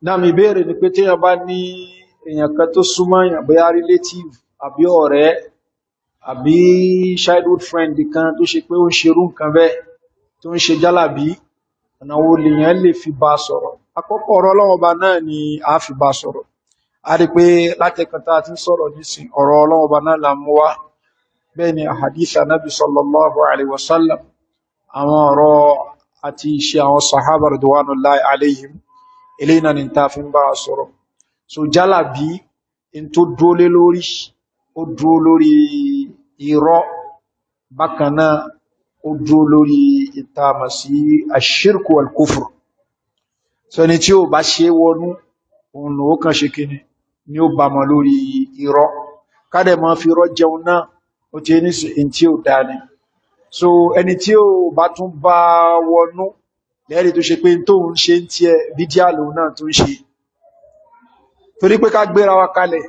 náà mi béèrè ni pé téèyàn bá ní èèyàn kan tó súnmọ́ èèyàn bóyá relative àbí ọ̀rẹ́ àbí childhood friend kan tó ṣe pé ó ń ṣerú nǹkan bẹ́ẹ̀ tó ń ṣe jálàbí, ọ̀nà wo lèèyàn lè fi bá sọ̀rọ̀? Àkọ́kọ́ ọ̀rọ̀ Ọlọ́run Ọba náà ni a fi bá sọ̀rọ̀. A rí pé látẹ̀kọ̀tà tí ń sọ̀rọ̀ nísìn ọ̀rọ̀ Ọlọ́run Ọba náà là mú wá, bẹ́ẹ̀ ni ahadith Ànábì sallallahu alaihi wasallam, àwọn ọ̀rọ̀ àti iṣẹ́ àwọn sahaba ridwanullahi alaihim, eléyìí náà ni ta fi ń bá sọ̀rọ̀. So jálàbí in tó dúró lé lórí, ó dúró lórí irọ́, bákan náà ó dúró lórí ìtàmà sí ashirku wal kufr. So ẹni tí ó bá ṣe wọnú òun ló kàn ṣe kíni ni ó bá mọ lórí irọ́. Kádẹ̀ máa fi irọ́ jẹun náà ó ti ní sí in tí ó dáni. So ẹni tí ó bá tún bá wọnú lẹ́rí tó ṣe pé tó ń ṣe ń tí ẹ bídíà lòun náà tó ń ṣe. Torí pé ká gbéra wa kalẹ̀,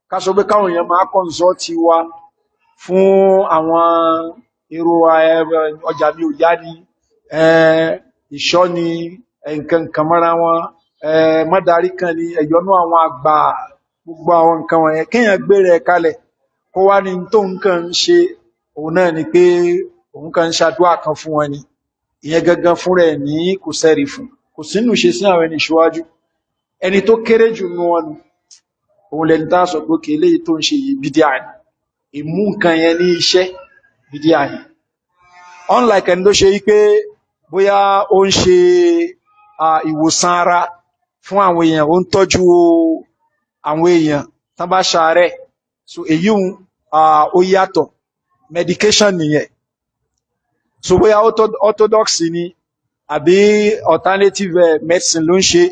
ká sọ pé káwọn èèyàn máa kọ́nsọ́ọ̀tì wa fún àwọn èrò ọjà mi ò yá ní ìṣọ́ ni nǹkan kan mọ́ra wọn, mọ́darí kan ni ẹ̀yọ́nú àwọn àgbà, gbogbo àwọn nǹkan wọ̀nyẹn kéèyàn gbé rẹ̀ kalẹ̀ kó wá ní tó nǹkan ń ṣe òun náà ni pé òun kan ń ṣàdúrà kan fún wọn ni. Ìyẹn gangan fún rẹ̀ ní kò sẹ́rí fún, kò sínú ṣe sí àwọn ẹni ṣíwájú. Ẹni tó kéré jù nú wọn òun lẹni tá sọ pé kí eléyìí tó ń ṣe yìí bídíà ni, ìmú nǹkan yẹn ní iṣẹ́ bídíà ni. Unlike ẹni tó ṣe yí pé bóyá ó ń ṣe ìwòsàn ara fún àwọn èèyàn, ó ń tọ́jú àwọn èèyàn tán bá ṣàárẹ̀, so èyí ó yàtọ̀, medication nìyẹn. So bóyá orthodox ni àbí alternative medicine ló ń ṣe,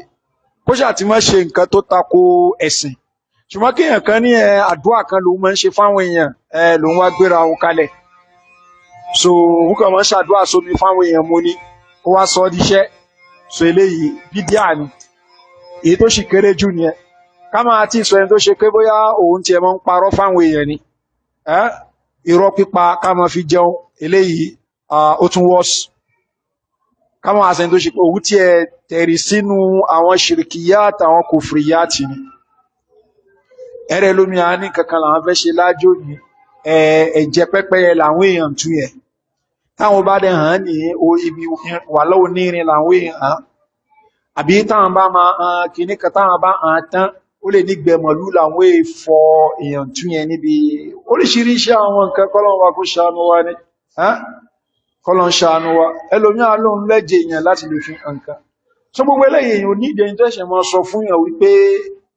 kó ṣáà ti máa ṣe nǹkan tó tako ẹ̀sìn. Ṣùgbọ́n kí èèyàn kan ní àdúrà kan lòun máa ń ṣe fáwọn èèyàn, lòun wá gbéra òun kalẹ̀. So òun kàn máa ń ṣàdúrà sómi fáwọn èèyàn mo ní, ó wá sọ ọ́ díṣẹ́. So eléyìí bídíà ni, èyí tó sì kéré jù nìyẹn. Ká máa ti sọ ẹni tó ṣe pé bóyá òun tiẹ̀ máa ń parọ́ fáwọn èèyàn ni, irọ́ pípa ká máa fi jẹun, eléyìí ó tún wọ́ọ̀sì. Ká máa sẹ́ni tó ṣe pé òun tiẹ̀ tẹ̀rì sínú àwọn ṣìrìkìyàt àwọn kòfìrìyàtì ni. Ẹ̀rẹ́ lómi à ní kankan làwọn fẹ́ ṣe lájò ní ẹ̀jẹ̀ pẹ́pẹ́yẹ làwọn èèyàn tún yẹ. Táwọn bá dẹ̀ hàn ní ibi wà lọ́wọ́ nírin làwọn èèyàn hàn. Àbí táwọn bá máa hàn kìíní kan táwọn bá hàn tán, ó lè ní gbẹ̀mọ̀lú làwọn èèfọ́ èèyàn tún yẹ níbi oríṣiríṣi àwọn nǹkan. Kọ́lọ́n wa kó ṣàánú wa ní. Kọ́lọ́n ṣàánú wa. Ẹlòmíà lóhun lẹ́jẹ̀ èèyàn láti lè fi nǹkan. So gbogbo eléyìí èèyàn ò ní ìdẹ̀ ìtẹ́ṣẹ̀ máa sọ fún èèyàn wípé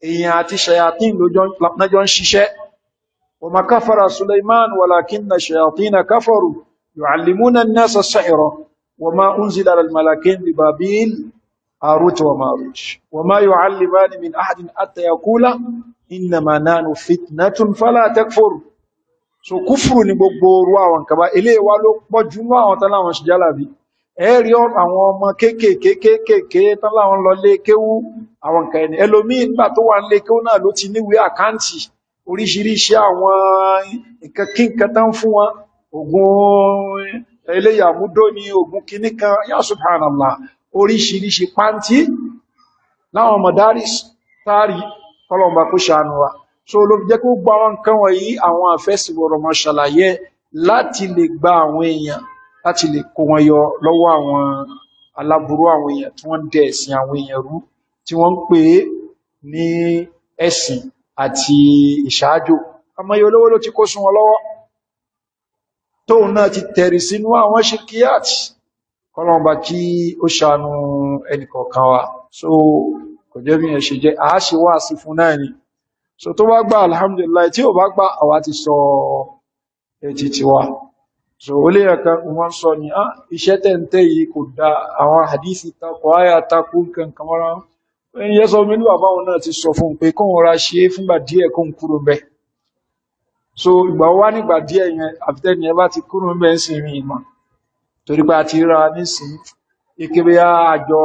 èèyàn àti ṣayatín lọ́jọ́ ń ṣiṣẹ́. Wa ma kafara Sulaiman walakinna shayatina kafaru yu'allimuna an-nasa as-sihra wa ma unzila ala al-malakayn bi Babil Harut wa Marut wa ma yu'allimani min ahadin hatta yaqula innama nahnu fitnatun fala takfur. So kúfùrù ni gbogbo orú àwọn nǹkan bá eléyìí wá ló pọ̀ jù nínú àwọn tán láwọn ṣe jálàbí. Ẹ̀rí àwọn ọmọ kéékèèké tán láwọn lọ lé kéwú àwọn nǹkan ẹni. Ẹlòmíì nígbà tó wà nílé kéwú náà ló ti níwèé àkáǹtì oríṣiríṣi àwọn nǹkan kí nǹkan tán fún wọn, ògùn eléyàmúdó ni, ògùn kìíní kan, ya subhanallah, oríṣiríṣi pàǹtí láwọn madaris táàrí. Kọ́lọ̀mbà kó ṣàánú wa. So ló fi jẹ́ kó gbọ́ àwọn nǹkan wọ̀nyí àwọn àfẹ́sìwọ̀rọ̀ mọ́ ṣàlàyé láti lè gba àwọn èèyàn, láti lè kó wọn yọ lọ́wọ́ àwọn aláburú àwọn èèyàn tí wọ́n ń dẹ̀ ẹ̀sìn àwọn èèyàn rú, tí wọ́n ń pè é ní ẹ̀sìn àti ìṣáájò. Àmọ́yé olówó ló ti kó sún wọn lọ́wọ́, tóun náà ti tẹ̀rì sínú àwọn ṣirkiyat. Kọ́lọ̀mbà kí ó ṣàánú ẹnìkọ̀ọ̀kan wa. So kò jẹ́ bí ẹ̀ ṣe jẹ́, àá ṣe wá sí fún náà ni. So tó bá gbà alhamdulillah, tí ò bá gbà àwa ti sọ ètì tiwa. So ó lè ẹ̀kan wọ́n sọ ní iṣẹ́ tẹ́ntẹ́ yìí kò dá, àwọn hadisi takọ̀ ayà takú nǹkan kamara. Ẹni yẹ́ sọ mínú àbáwọn náà ti sọ fún pé kóhun ra ṣe fúngbà díẹ̀ kóhun kúrò bẹ́. So ìgbà wá nígbà díẹ̀ yẹn àfitẹ́ni ẹ bá ti kúrò bẹ́ ń sin rí ìmọ̀. Torí pé a ti ra nísìn ikébé àjọ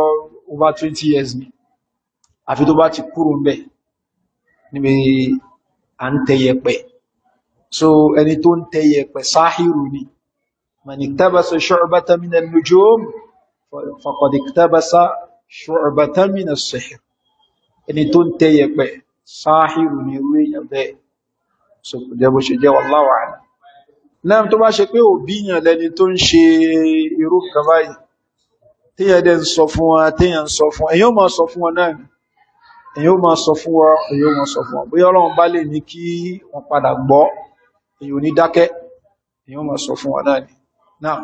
over 20 years ni. Àfi tó bá ti kúrò bẹ́ níbi à ń tẹyẹpẹ̀. So ẹni tó ń tẹyẹpẹ̀ sáhírù ni. Man iktabasa shu'batan min an-nujum faqad iktabasa shu'batan min as-sihr. ẹni tó ń tẹ yẹ̀pẹ̀ sáhírù ní irú èèyàn bẹ́ẹ̀ so kò jẹ́ bó ṣe jẹ́ wallahu a'lam náà tó bá ṣe pé òbí yàn lẹni tó ń ṣe irú nǹkan báyìí téèyàn dẹ̀ ń sọ fún wọn téèyàn ń sọ fún wọn èyàn ó máa sọ fún wọn náà èyàn ó máa sọ fún wọn èyàn ó máa sọ fún wọn bóyá Ọlọ́run bá lè ní kí wọ́n padà gbọ́ èyàn ò ní dákẹ́ èyàn ó máa sọ fún wọn náà ni náà